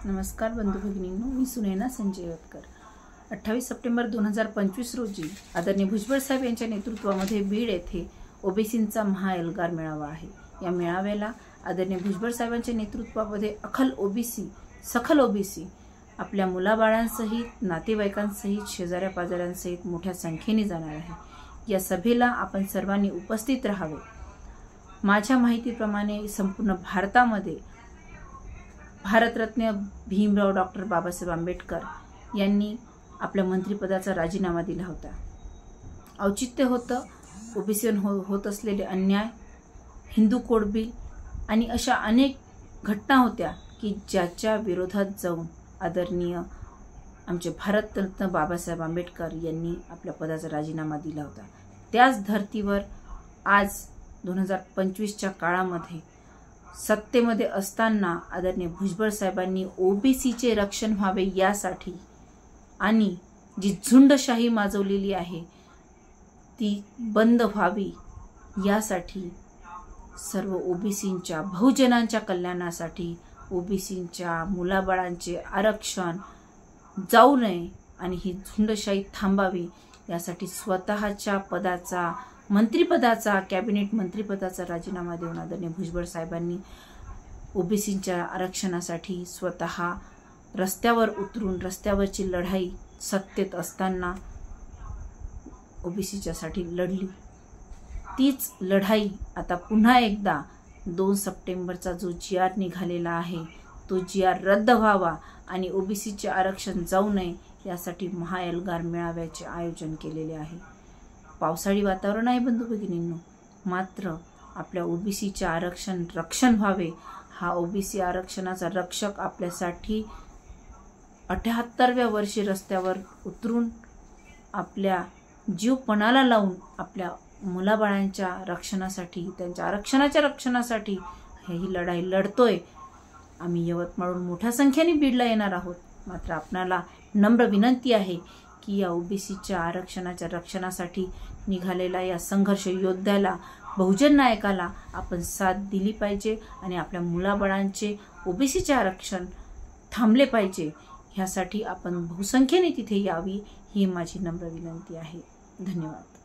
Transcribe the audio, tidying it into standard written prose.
नमस्कार बंधू भगिनींनो, मी सुनैना संजय वतकर। 28 सप्टेंबर 2025 रोजी आदरणीय भुजबळ साहेब यांच्या नेतृत्वामध्ये बीड येथे ओबीसींचा महाएल्गार मेळावा आहे। या मेळाव्याला आदरणीय भुजबळ साहेबांच्या नेतृत्वामध्ये सखल ओबीसी आपल्या मुलाबाळांसहित, नातेवाईकांसहित, शेजाऱ्या पाजाऱ्यांसहित मोठ्या संख्येने जाणार आहे। या सभेला आपण सर्वांनी उपस्थित राहावे। माझ्या माहितीप्रमाणे संपूर्ण भारतामध्ये भारतरत्न भीमराव डॉक्टर बाबासाहेब आंबेडकर यांनी आपल्या मंत्रिपदाचा राजीनामा दिला होता। औचित्य होतं ओबीसीवर होत असलेले अन्याय, हिंदू कोड बिल आणि अशा अनेक घटना होत्या की ज्याच्या विरोधात जाऊन आदरणीय आमचे भारतरत्न बाबासाहेब आंबेडकर यांनी आपल्या पदाचा राजीनामा दिला होता। त्याच धर्तीवर आज 2025च्या काळामध्ये सत्तेमध्ये असताना आदरणीय भुजबळ साहेबांनी ओबीसीचे रक्षण व्हावे यासाठी आणि जी झुंडशाही माजवलेली आहे ती बंद व्हावी यासाठी सर्व ओबीसींच्या, बहुजनांच्या कल्याणासाठी, ओबीसींच्या मुलाबाळांचे आरक्षण जाऊ नये आणि ही झुंडशाही थांबावी यासाठी स्वतःच्या पदाचा, मंत्रिपदाचा, कॅबिनेट मंत्रिपदाचा राजीनामा देऊन आदरणीय भुजबळ साहेबांनी ओबीसींच्या आरक्षणासाठी स्वतः रस्त्यावर उतरून रस्त्यावरची लढाई सत्तेत असताना ओबीसीच्यासाठी लढली। तीच लढाई आता पुन्हा एकदा 2 सप्टेंबरचा जो GR निघालेला आहे तो GR रद्द व्हावा आणि ओबीसीचे आरक्षण जाऊ नये यासाठी महाएल्गार मेळाव्याचे आयोजन केलेले आहे। पावसाळी वातावरण आहे बंधू भगिनींनो, मात्र आपल्या ओबीसीचे रक्षण व्हावे। हा ओबीसी आरक्षणाचा रक्षक आपल्यासाठी 78व्या वर्षी रस्त्यावर उतरून आपल्या जीव पणाला लावून आपल्या मुलाबाळांच्या रक्षणासाठी, त्यांच्या आरक्षणाच्या रक्षणासाठी ही लढाई लढतोय। आम्ही यवतमाळहून मोठ्या संख्येने बीडला येणार आहोत, मात्र आपणाला नम्र विनंती आहे की या ओबीसीच्या आरक्षणाच्या रक्षणासाठी निघालेल्या या संघर्ष योद्ध्याला, बहुजन नायकाला आपण साथ दिली पाहिजे आणि आपल्या मुलाबाळांचे ओबीसीचे आरक्षण थांबले पाहिजे। ह्यासाठी आपण बहुसंख्येने तिथे यावी ही माझी नम्र विनंती आहे। धन्यवाद।